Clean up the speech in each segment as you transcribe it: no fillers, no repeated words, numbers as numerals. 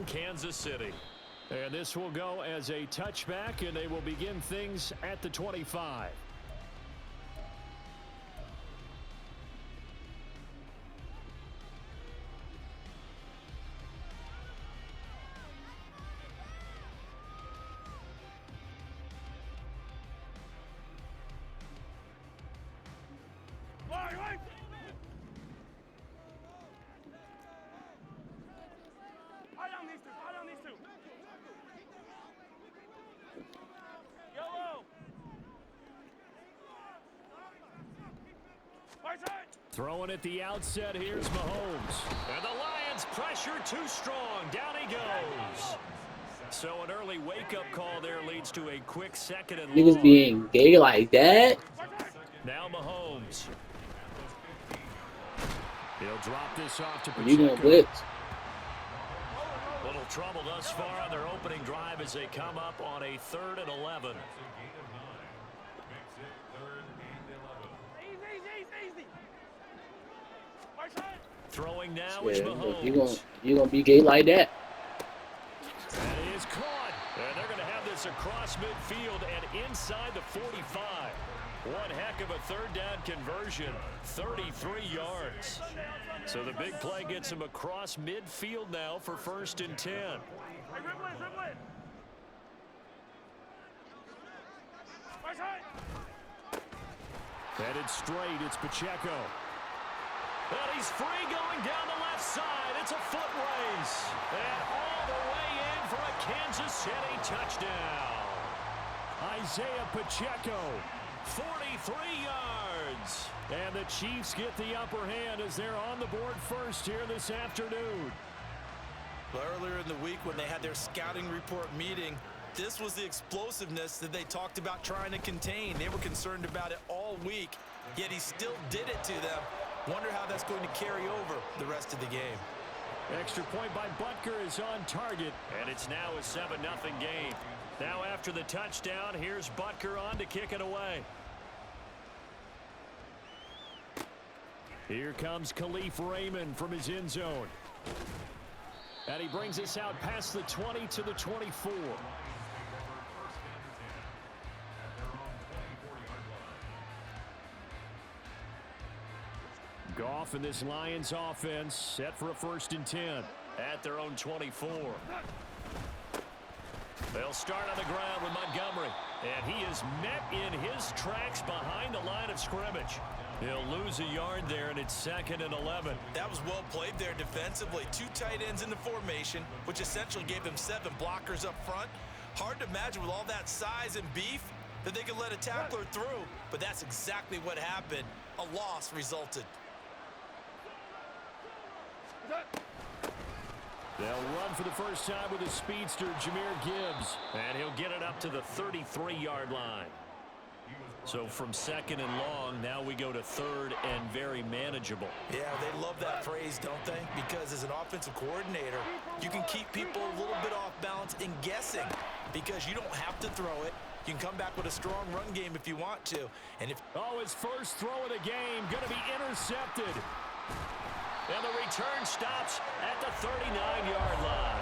Kansas City. And this will go as a touchback, and they will begin things at the 25. Throwing at the outset, here's Mahomes. And the Lions pressure too strong. Down he goes. So an early wake-up call there leads to a quick second and long. Niggas being gay like that. Now Mahomes. He'll drop this off to You gonna Pacheco. blitz? Little trouble thus far on their opening drive as they come up on a 3rd and 11. Throwing now is Mahomes. You gonna be gay like that? That is caught. And they're going to have this across midfield and inside the 45. One heck of a 3rd down conversion. 33 yards. So the big play gets him across midfield now for 1st and 10. Headed straight, it's Pacheco. And he's free going down the left side. It's a foot race. And all the way in for a Kansas City touchdown. Isaiah Pacheco, 43 yards. And the Chiefs get the upper hand as they're on the board first here this afternoon. Well, earlier in the week when they had their scouting report meeting, this was the explosiveness that they talked about trying to contain. They were concerned about it all week, yet he still did it to them. Wonder how that's going to carry over the rest of the game. Extra point by Butker is on target, and it's now a 7-0 game. Now after the touchdown, here's Butker on to kick it away. Here comes Khalif Raymond from his end zone. And he brings us out past the 20 to the 24. Goff and this Lions offense set for a 1st and 10 at their own 24. They'll start on the ground with Montgomery, and he is met in his tracks behind the line of scrimmage. He'll lose a yard there, and it's 2nd and 11. That was well played there defensively. 2 tight ends in the formation, which essentially gave them 7 blockers up front. Hard to imagine with all that size and beef that they could let a tackler through, but that's exactly what happened. A loss resulted. They'll run for the first time with his speedster, Jahmyr Gibbs. And he'll get it up to the 33-yard line. So from 2nd and long, now we go to 3rd and very manageable. Yeah, they love that phrase, don't they? Because as an offensive coordinator, you can keep people a little bit off balance and guessing because you don't have to throw it. You can come back with a strong run game if you want to. And if his first throw of the game going to be intercepted. And the return stops at the 39-yard line.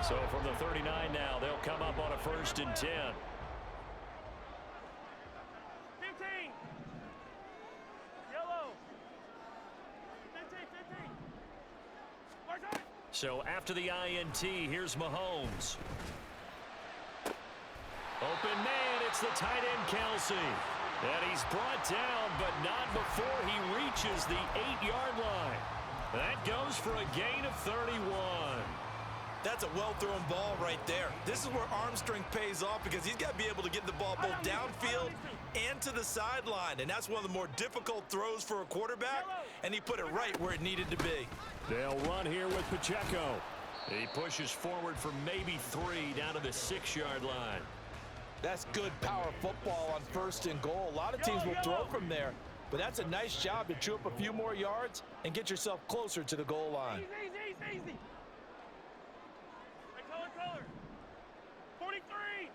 So from the 39 now, they'll come up on a 1st and 10. 15. Yellow. 15. So after the INT, here's Mahomes. Open man, it's the tight end Kelsey. And he's brought down, but not before he reaches the 8-yard line. That goes for a gain of 31. That's a well-thrown ball right there. This is where arm strength pays off because he's got to be able to get the ball both downfield and to the sideline. And that's one of the more difficult throws for a quarterback, and he put it right where it needed to be. They'll run here with Pacheco. He pushes forward for maybe 3 down to the 6-yard line. That's good power football on 1st and goal. A lot of teams will throw from there, but that's a nice job to chew up a few more yards and get yourself closer to the goal line. Easy. Color. 43.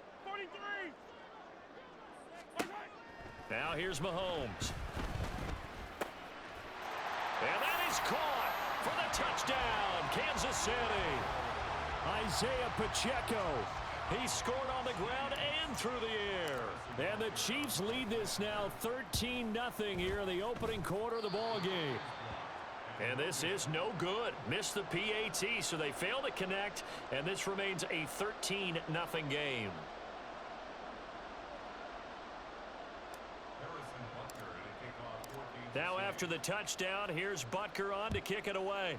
Now here's Mahomes. And that is caught for the touchdown, Kansas City. Isaiah Pacheco. He scored on the ground and through the air. And the Chiefs lead this now 13-0 here in the opening quarter of the ball game. And this is no good. Missed the PAT, so they fail to connect, and this remains a 13-0 game. Now after the touchdown, here's Butker on to kick it away.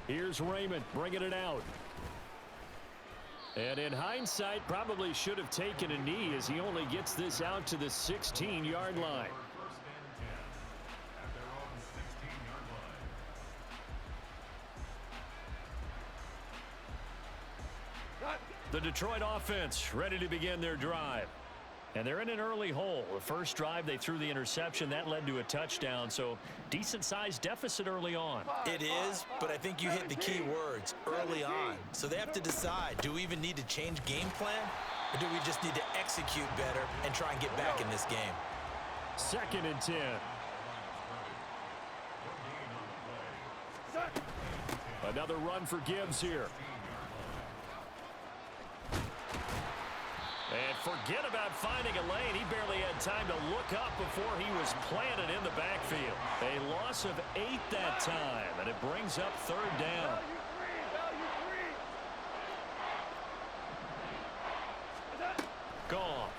Here's Raymond bringing it out. And in hindsight, probably should have taken a knee as he only gets this out to the 16-yard line. The Detroit offense ready to begin their drive. And they're in an early hole. The first drive, they threw the interception. That led to a touchdown, so decent-sized deficit early on. It is, but I think you hit the key words, early on. So they have to decide, do we even need to change game plan? Or do we just need to execute better and try and get back in this game? 2nd and 10. Another run for Gibbs here. And forget about finding a lane. He barely had time to look up before he was planted in the backfield. A loss of 8 that time, and it brings up 3rd down. Gone.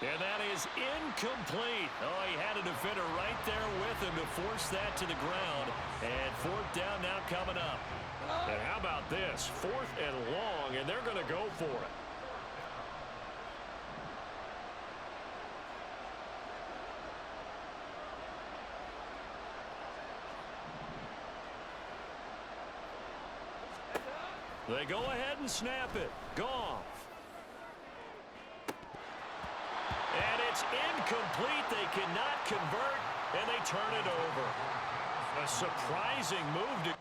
And that is incomplete. Oh, he had a defender right there with him to force that to the ground. And 4th down now coming up. And how about this? 4th and long, and they're going to go for it. They go ahead and snap it. Goff. And it's incomplete. They cannot convert, and they turn it over. A surprising move to...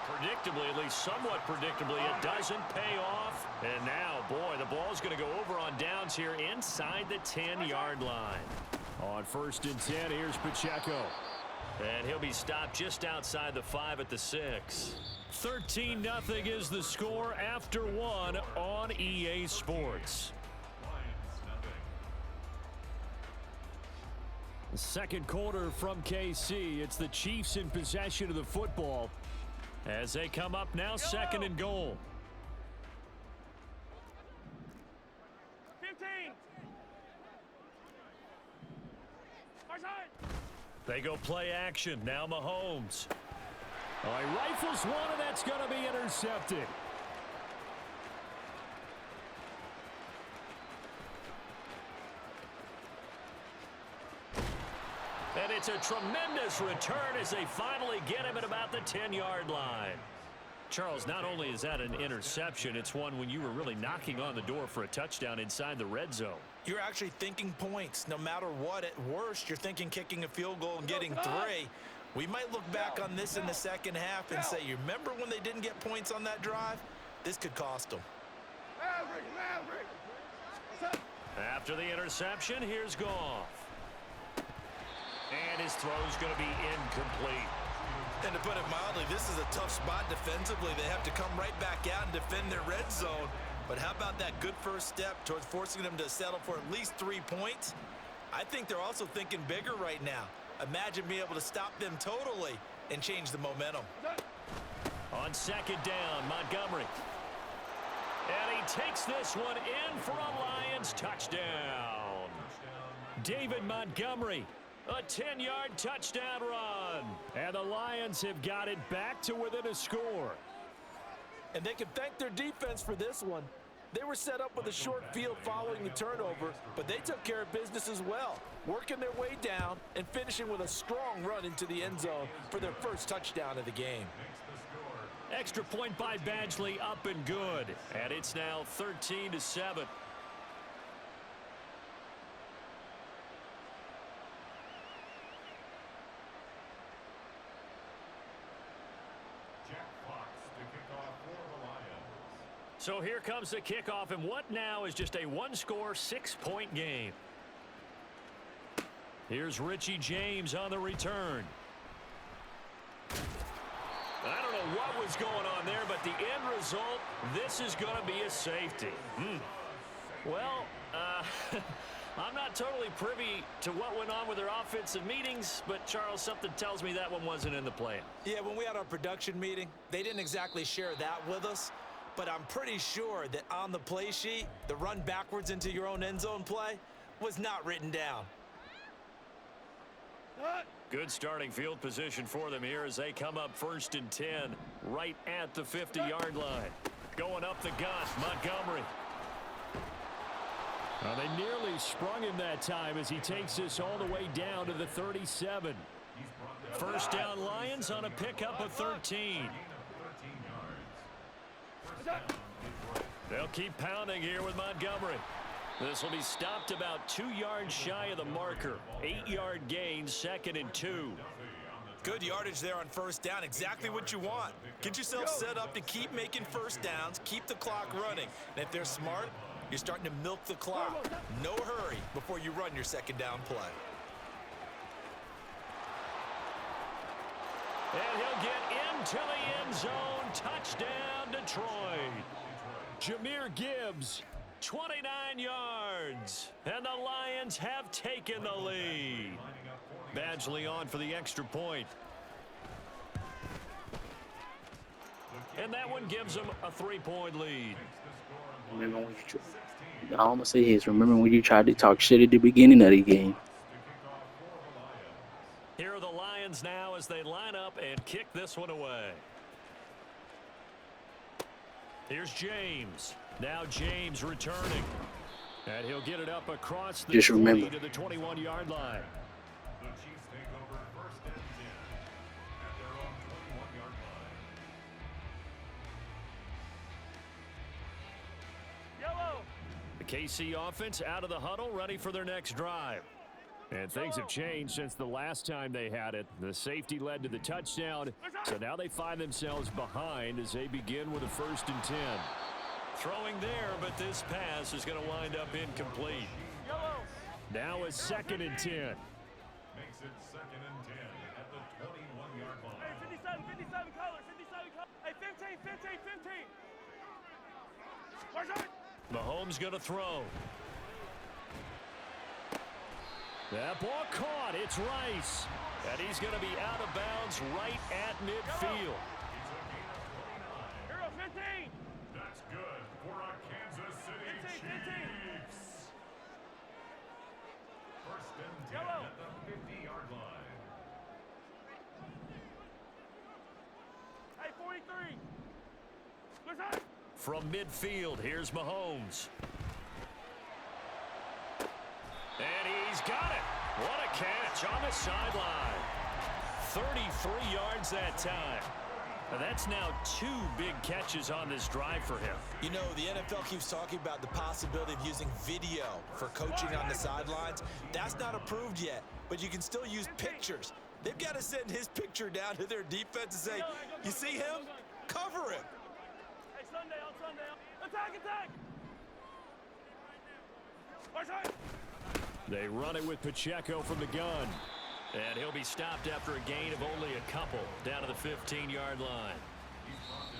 Predictably, at least somewhat predictably, it doesn't pay off. And now, boy, the ball's going to go over on downs here inside the 10-yard line. On 1st and 10, here's Pacheco. And he'll be stopped just outside the 5 at the 6. 13-0 is the score after 1 on EA Sports. Second quarter from KC. It's the Chiefs in possession of the football as they come up now 2nd and goal. 15. Far side. They go play action. Now Mahomes. Oh, he rifles one, and that's going to be intercepted. And it's a tremendous return as they finally get him at about the 10-yard line. Charles, not only is that an interception, it's one when you were really knocking on the door for a touchdown inside the red zone. You're actually thinking points. No matter what, at worst, you're thinking kicking a field goal and getting 3. We might look back on this in the second half and say, you remember when they didn't get points on that drive? This could cost them. After the interception, here's Goff. And his throw's going to be incomplete. And to put it mildly, this is a tough spot defensively. They have to come right back out and defend their red zone. But how about that good first step towards forcing them to settle for at least 3 points? I think they're also thinking bigger right now. Imagine being able to stop them totally and change the momentum. On 2nd down, Montgomery. And he takes this one in for a Lions touchdown. David Montgomery. A 10-yard touchdown run. And the Lions have got it back to within a score. And they can thank their defense for this one. They were set up with a short field following the turnover, but they took care of business as well, working their way down and finishing with a strong run into the end zone for their first touchdown of the game. Extra point by Badgley, up and good. And it's now 13-7. So here comes the kickoff, and what now is just a one-score, 6-point game. Here's Richie James on the return. I don't know what was going on there, but the end result, this is going to be a safety. Well, I'm not totally privy to what went on with their offensive meetings, but, Charles, something tells me that one wasn't in the plan. Yeah, when we had our production meeting, they didn't exactly share that with us, but I'm pretty sure that on the play sheet, the run backwards into your own end zone play was not written down. Good starting field position for them here as they come up 1st and 10, right at the 50-yard line. Going up the gut, Montgomery. Well, they nearly sprung him that time as he takes this all the way down to the 37. First down Lions on a pickup of 13. They'll keep pounding here with Montgomery. This will be stopped about 2 yards shy of the marker. 8-yard gain, 2nd and 2. Good yardage there on first down. Exactly what you want. Get yourself set up to keep making first downs, keep the clock running. And if they're smart, you're starting to milk the clock. No hurry before you run your second down play. And he'll get into the end zone. Touchdown, Detroit. Jahmyr Gibbs, 29 yards. And the Lions have taken the lead. Badgley on for the extra point. And that one gives them a 3-point lead. Remember when you all I'm gonna say is remember when you tried to talk shit at the beginning of the game. Here are the Lions now as they line up and kick this one away. Here's James. Now James returning. And he'll get it up across the 20 to the 21-yard line. The Chiefs take over 1st and 10 at their own 21-yard line. Yellow. The KC offense out of the huddle, ready for their next drive. And things have changed since the last time they had it. The safety led to the touchdown, so now they find themselves behind as they begin with a 1st and 10. Throwing there, but this pass is going to wind up incomplete. Now a 2nd and 10. Makes it 2nd and 10 at the 21-yard line. Hey, 57 color, 57 color. Hey, 15. Mahomes going to throw. That ball caught. It's Rice. And he's going to be out of bounds right at midfield. Hero 15. That's good for a Kansas City 15. Chiefs. 1st and 10 at the 50-yard line. Hey, 43. Listen. From midfield, here's Mahomes. And he's got it. What a catch on the sideline. 33 yards that time. Now that's now 2 big catches on this drive for him. You know, the NFL keeps talking about the possibility of using video for coaching on the sidelines. That's not approved yet, but you can still use pictures. They've got to send his picture down to their defense and say, you see him? Cover him. Hey, Sunday. Attack. They run it with Pacheco from the gun. And he'll be stopped after a gain of only a couple down to the 15-yard line.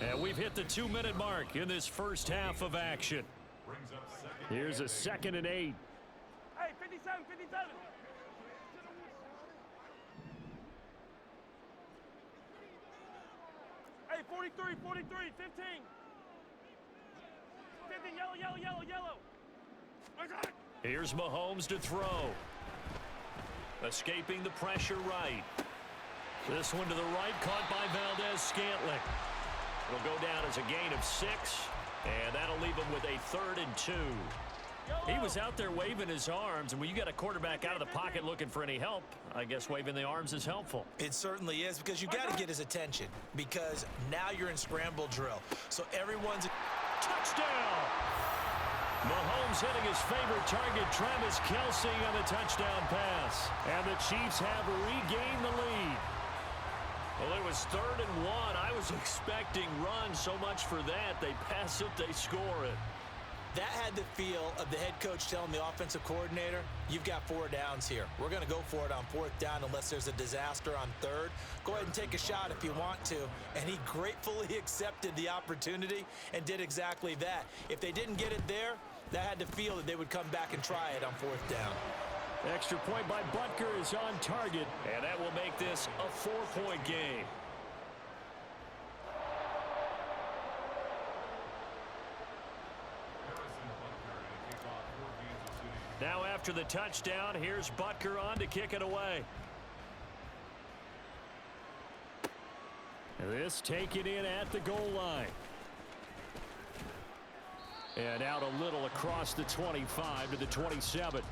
And we've hit the 2-minute mark in this first half of action. Here's a 2nd and 8. Hey, 57. Hey, 43, 15. 50, yellow. Here's Mahomes to throw. Escaping the pressure right. This one to the right, caught by Valdez-Scantling. It'll go down as a gain of 6, and that'll leave him with a 3rd and 2. He was out there waving his arms, and when you got a quarterback out of the pocket looking for any help, I guess waving the arms is helpful. It certainly is, because you got to get his attention, because now you're in scramble drill. So everyone's... Touchdown! Mahomes hitting his favorite target, Travis Kelce, on the touchdown pass. And the Chiefs have regained the lead. Well, it was is 3rd and 1. I was expecting runs. So much for that. They pass it, they score it. That had the feel of the head coach telling the offensive coordinator, you've got 4 downs here. We're going to go for it on 4th down unless there's a disaster on 3rd. Go ahead and take a shot if you want to. And he gratefully accepted the opportunity and did exactly that. If they didn't get it there, that had the feel that they would come back and try it on 4th down. Extra point by Butker is on target, and that will make this a 4-point game. Now after the touchdown, here's Butker on to kick it away. This taken in at the goal line. And out a little across the 25 to the 27.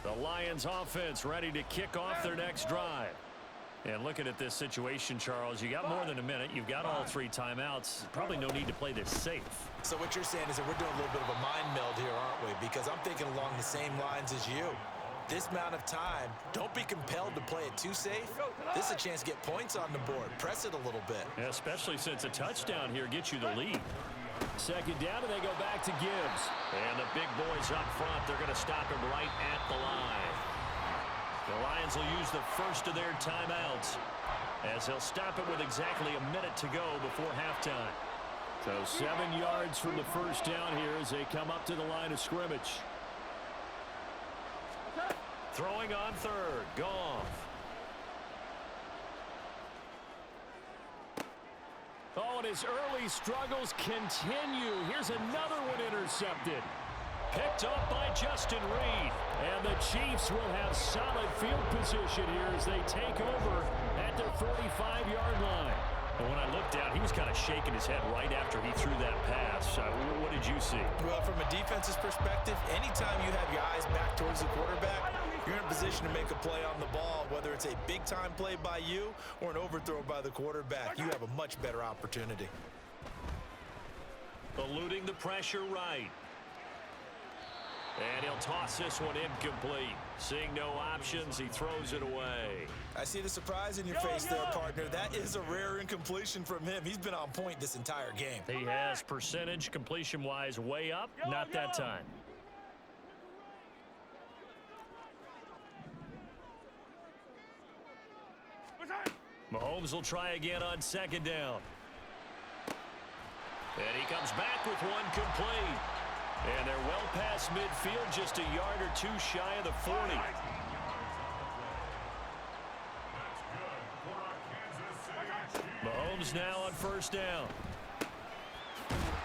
The Lions offense ready to kick off their next drive. And looking at this situation, Charles, you got more than a minute. You've got all 3 timeouts. Probably no need to play this safe. So what you're saying is that we're doing a little bit of a mind meld here, aren't we? Because I'm thinking along the same lines as you. This amount of time, don't be compelled to play it too safe. This is a chance to get points on the board. Press it a little bit. Yeah, especially since a touchdown here gets you the lead. 2nd down, and they go back to Gibbs. And the big boys up front, they're going to stop him right at the line. The Lions will use the first of their timeouts as they'll stop it with exactly a minute to go before halftime. So 7 yards from the first down here as they come up to the line of scrimmage. Throwing on 3rd, Goff. Oh, and his early struggles continue. Here's another one intercepted. Picked up by Justin Reed. And the Chiefs will have solid field position here as they take over at their 45-yard line. And when I looked down, he was kind of shaking his head right after he threw that pass. What did you see? Well, from a defense's perspective, anytime you have your eyes back towards the quarterback, you're in a position to make a play on the ball, whether it's a big-time play by you or an overthrow by the quarterback. You have a much better opportunity. Eluding the pressure right. And he'll toss this one incomplete. Seeing no options, he throws it away. I see the surprise in your face there, partner. That is a rare incompletion from him. He's been on point this entire game. He has percentage completion-wise way up. Not that time. Mahomes will try again on 2nd down. And he comes back with one complete. And they're well past midfield, just a yard or 2 shy of the 40. Mahomes now on 1st down.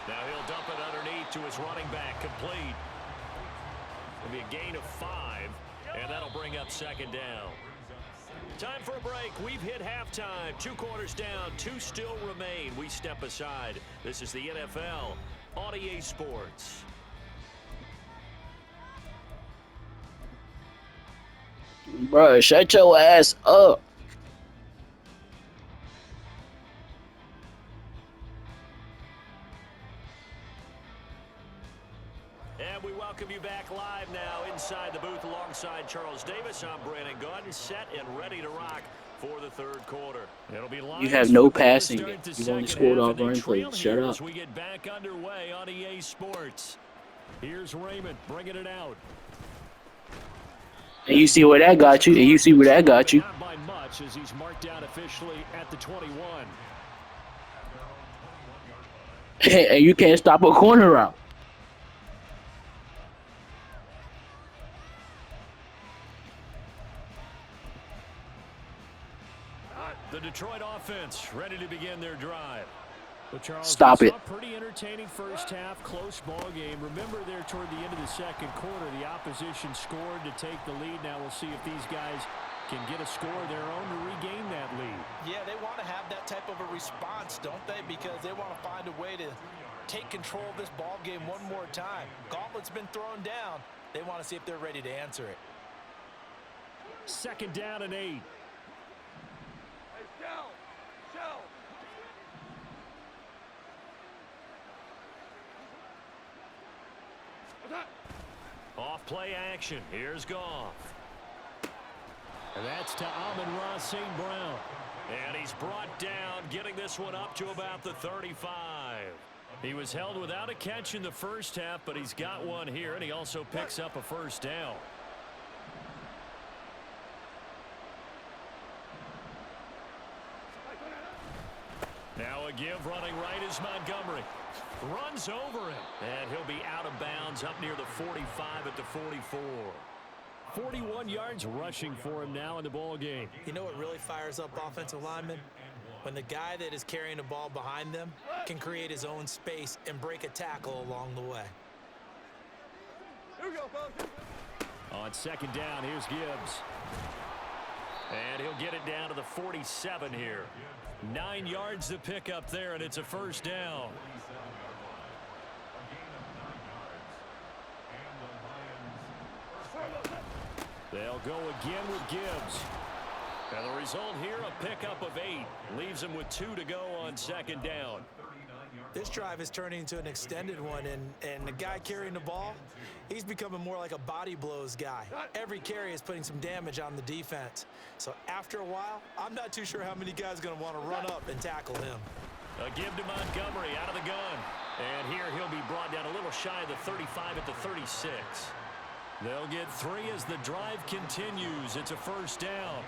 Now he'll dump it underneath to his running back, complete. It'll be a gain of 5, and that'll bring up 2nd down. Time for a break. We've hit halftime. 2 quarters down, 2 still remain. We step aside. This is the NFL on EA Sports. Bro, shut your ass up. And we welcome you back live now inside the booth alongside Charles Davis. I'm Brandon Gunn, set and ready to rock for the 3rd quarter. It'll be You have no passing. You've only scored off run plays. Shut up. As we get back underway on EA Sports. Here's Raymond bringing it out. And you see where that got you. And you see where that got you. Not by much as he's marked down officially at the 21. And you can't stop a corner route. The Detroit offense ready to begin their drive. Well, Charles, stop it. Pretty entertaining first half, close ball game. Remember there toward the end of the 2nd quarter, the opposition scored to take the lead. Now we'll see if these guys can get a score of their own to regain that lead. Yeah, they want to have that type of a response, don't they? Because they want to find a way to take control of this ball game one more time. Gauntlet's been thrown down. They want to see if they're ready to answer it. 2nd down and 8. Off play action. Here's Goff. And that's to Amon-Ra St. Brown. And he's brought down, getting this one up to about the 35. He was held without a catch in the first half, but he's got one here, and he also picks up a first down. Now a give running right is Montgomery. Runs over him, and he'll be out of bounds up near the 45 at the 44. 41 yards rushing for him now in the ball game. You know what really fires up offensive linemen? When the guy that is carrying the ball behind them can create his own space and break a tackle along the way. Here we go, folks. On second down, here's Gibbs. And he'll get it down to the 47 here. 9 yards to pick up there, and it's a first down. They'll go again with Gibbs. And the result here, a pickup of 8. Leaves him with 2 to go on second down. This drive is turning into an extended one, and the guy carrying the ball, he's becoming more like a body blows guy. Every carry is putting some damage on the defense. So after a while, I'm not too sure how many guys are going to want to run up and tackle him. A give to Montgomery out of the gun. And here he'll be brought down a little shy of the 35 at the 36. They'll get 3 as the drive continues. It's a first down.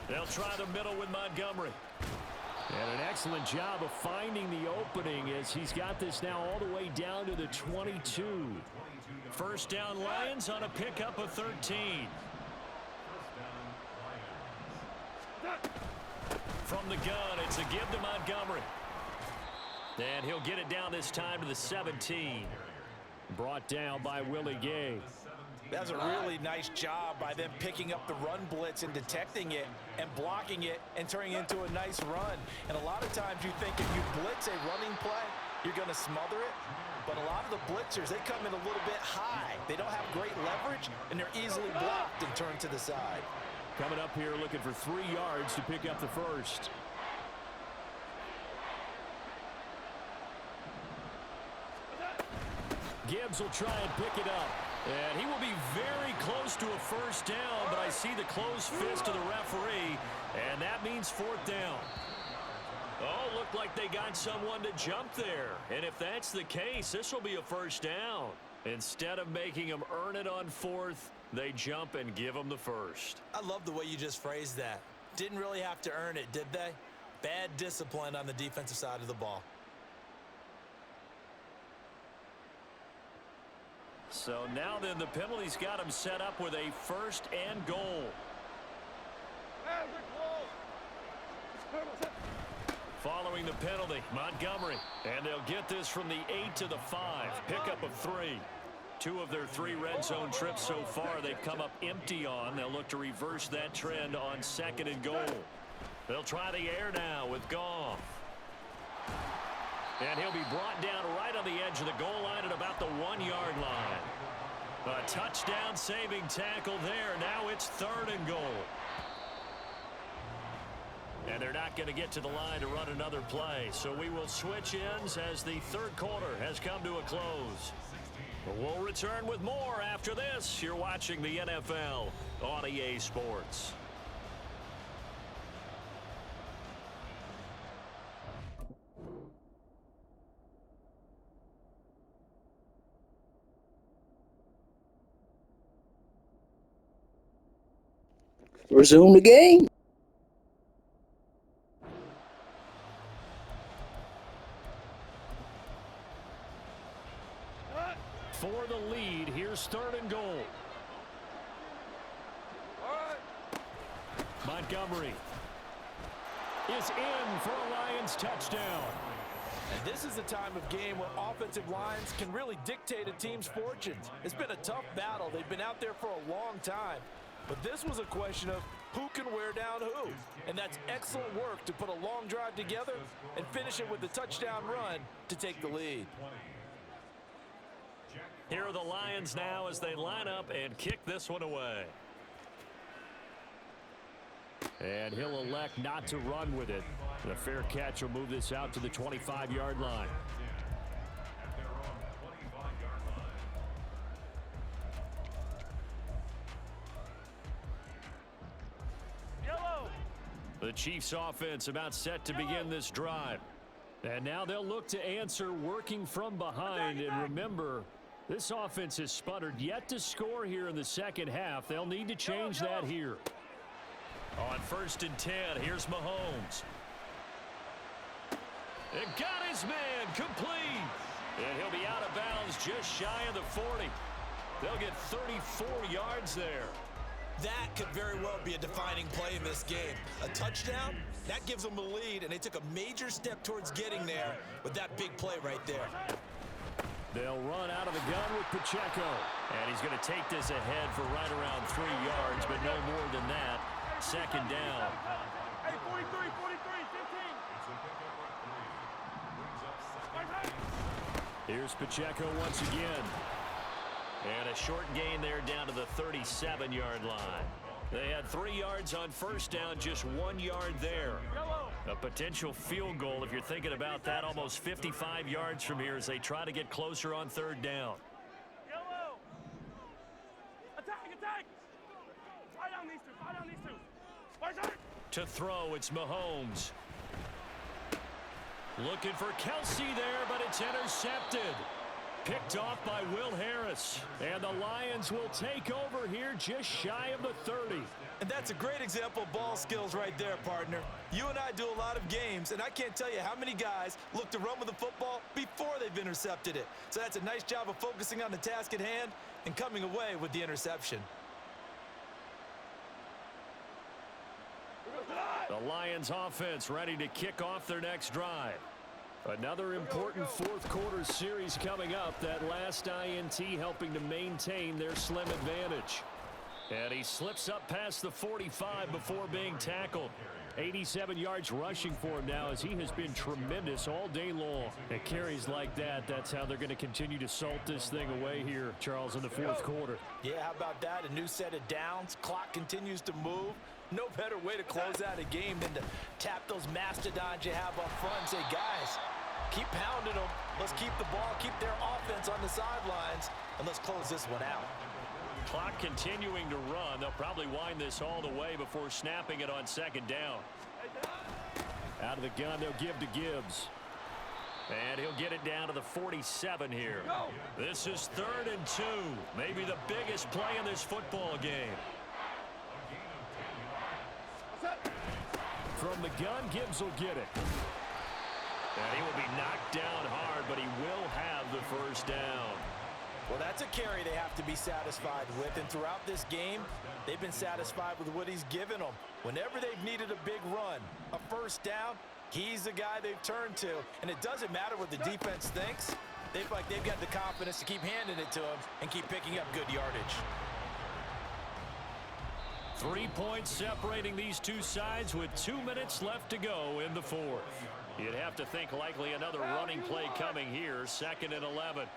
They'll try the middle with Montgomery. And an excellent job of finding the opening as he's got this now all the way down to the 22. First down Lions on a pickup of 13. From the gun, it's a give to Montgomery. And he'll get it down this time to the 17. Brought down by Willie Gay. That's a really nice job by them picking up the run blitz and detecting it and blocking it and turning it into a nice run. And a lot of times you think if you blitz a running play, you're going to smother it. But a lot of the blitzers, they come in a little bit high. They don't have great leverage, and they're easily blocked and turned to the side. Coming up here looking for 3 yards to pick up the first. Gibbs will try and pick it up. And he will be very close to a first down, but I see the closed fist of the referee, and that means 4th down. Oh, looked like they got someone to jump there. And if that's the case, this will be a first down. Instead of making them earn it on 4th, they jump and give them the first. I love the way you just phrased that. Didn't really have to earn it, did they? Bad discipline on the defensive side of the ball. So now then the penalty's got him set up with a 1st and goal. Following the penalty, Montgomery. And they'll get this from the 8 to the 5. Pickup of 3. 2 of their 3 red zone trips so far they've come up empty on. They'll look to reverse that trend on 2nd and goal. They'll try the air now with Goff. And he'll be brought down right on the edge of the goal line at about the 1-yard line. A touchdown saving tackle there. Now it's 3rd and goal. And they're not going to get to the line to run another play. So we will switch ends as the 3rd quarter has come to a close. We'll return with more after this. You're watching the NFL on EA Sports. Resume the game. For the lead, here's 3rd and goal. Montgomery is in for a Lions touchdown. And this is the time of game where offensive lines can really dictate a team's fortunes. It's been a tough battle. They've been out there for a long time. But this was a question of who can wear down who. And that's excellent work to put a long drive together and finish it with a touchdown run to take the lead. Here are the Lions now as they line up and kick this one away. And he'll elect not to run with it. The fair catch will move this out to the 25-yard line. At their own 25-yard line. Yellow. The Chiefs offense about set to begin this drive. And now they'll look to answer working from behind. And remember, this offense has sputtered yet to score here in the second half. They'll need to change that here. On 1st and 10, here's Mahomes. And got his man complete. And he'll be out of bounds just shy of the 40. They'll get 34 yards there. That could very well be a defining play in this game. A touchdown, that gives them a lead, and they took a major step towards getting there with that big play right there. They'll run out of the gun with Pacheco. And he's going to take this ahead for right around 3 yards, but no more than that. Second down. Hey, 43, 43, 15. It's a pickup of 3. Brings up second. Here's Pacheco once again. And a short gain there down to the 37-yard line. They had 3 yards on first down, just 1 yard there. Yellow. A potential field goal, if you're thinking about that, almost 55 yards from here as they try to get closer on 3rd down. Yellow. Attack, attack. Fire down these two, fire down these two. Fire down. To throw, it's Mahomes. Looking for Kelsey there, but it's intercepted. Picked off by Will Harris. And the Lions will take over here just shy of the 30. And that's a great example of ball skills right there, partner. You and I do a lot of games, and I can't tell you how many guys look to run with the football before they've intercepted it. So that's a nice job of focusing on the task at hand and coming away with the interception. The Lions offense ready to kick off their next drive. Another important fourth quarter series coming up. That last INT helping to maintain their slim advantage. And he slips up past the 45 before being tackled. 87 yards rushing for him now as he has been tremendous all day long. And carries like that, that's how they're going to continue to salt this thing away here, Charles, in the fourth quarter. Yeah, how about that? A new set of downs. Clock continues to move. No better way to close out a game than to tap those mastodons you have up front and say, guys, keep pounding them. Let's keep the ball, keep their offense on the sidelines, and let's close this one out. Clock continuing to run. They'll probably wind this all the way before snapping it on 2nd down. Out of the gun, they'll give to Gibbs. And he'll get it down to the 47 here. This is 3rd and 2. Maybe the biggest play in this football game. From the gun, Gibbs will get it. And he will be knocked down hard, but he will have the first down. Well, that's a carry they have to be satisfied with, and throughout this game, they've been satisfied with what he's given them. Whenever they've needed a big run, a first down, he's the guy they've turned to. And it doesn't matter what the defense thinks. They feel like they've got the confidence to keep handing it to him and keep picking up good yardage. 3 points separating these two sides with 2 minutes left to go in the fourth. You'd have to think likely another running play coming here, 2nd and 11.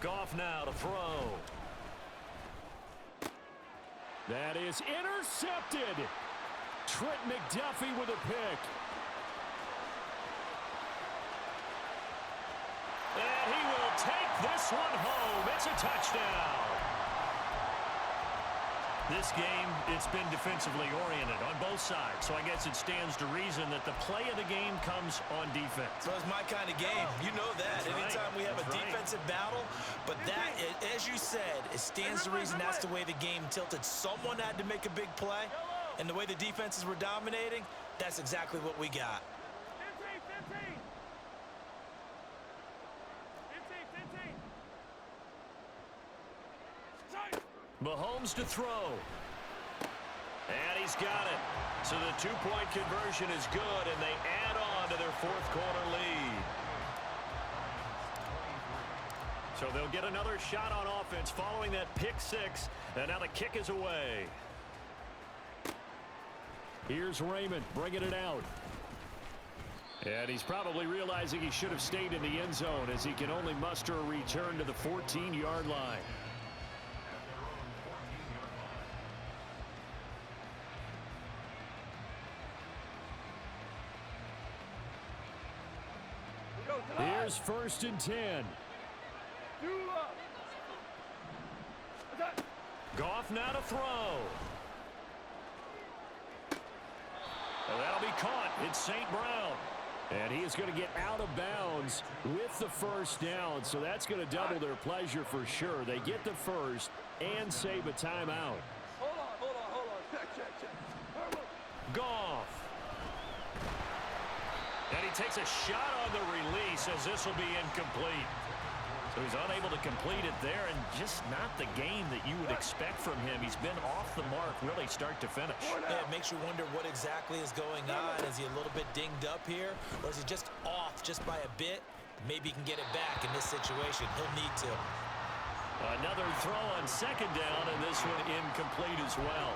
Goff now to throw. That is intercepted. Trent McDuffie with a pick. And he will take this one home. It's a touchdown. This game, it's been defensively oriented on both sides, so I guess it stands to reason that the play of the game comes on defense. So it's my kind of game. You know that. Anytime we have a defensive battle, but that, as you said, it stands to reason that's the way the game tilted. Someone had to make a big play, and the way the defenses were dominating, that's exactly what we got. 15, 15. 15, 15. Mahomes to throw. And he's got it. So the two-point conversion is good, and they add on to their fourth quarter lead. So they'll get another shot on offense following that pick six, and now the kick is away. Here's Raymond bringing it out. And he's probably realizing he should have stayed in the end zone as he can only muster a return to the 14-yard line. Here's 1st and 10. Goff now to throw. That'll be caught. It's St. Brown. And he is going to get out of bounds with the 1st down. So that's going to double their pleasure for sure. They get the 1st and save a timeout. Hold on. Check. Goff. And he takes a shot on the release as this will be incomplete. So he's unable to complete it there, and just not the game that you would expect from him. He's been off the mark really start to finish. Yeah, it makes you wonder what exactly is going on. Is he a little bit dinged up here, or is he just off just by a bit? Maybe he can get it back in this situation. He'll need to. Another throw on 2nd down, and this one incomplete as well.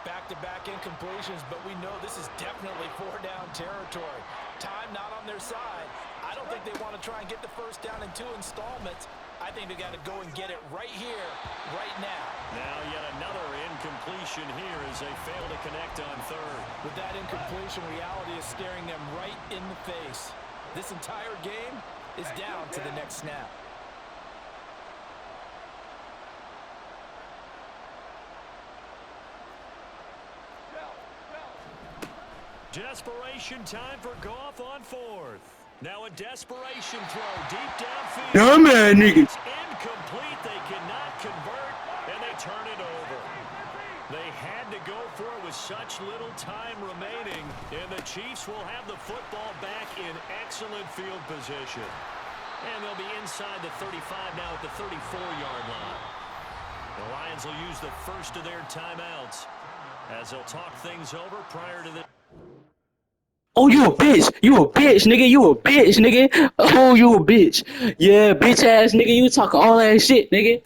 Back-to-back incompletions, but we know this is definitely 4-down territory. Time not on their side. I don't think they want to try and get the 1st down in 2 installments. I think they got to go and get it right here, right now. Now yet another incompletion here as they fail to connect on 3rd. With that incompletion, reality is staring them right in the face. This entire game is down to the next snap. Desperation time for Goff on 4th. Now a desperation throw deep downfield. Dumb ass nigga. It's incomplete. They cannot convert, and they turn it over. They had to go for it with such little time remaining, and the Chiefs will have the football back in excellent field position. And they'll be inside the 35 now at the 34-yard line. The Lions will use the 1st of their timeouts as they'll talk things over prior to the... Oh, you a bitch. You a bitch, nigga. You a bitch, nigga. Oh, you a bitch. Yeah, bitch ass nigga. You talking all that shit, nigga.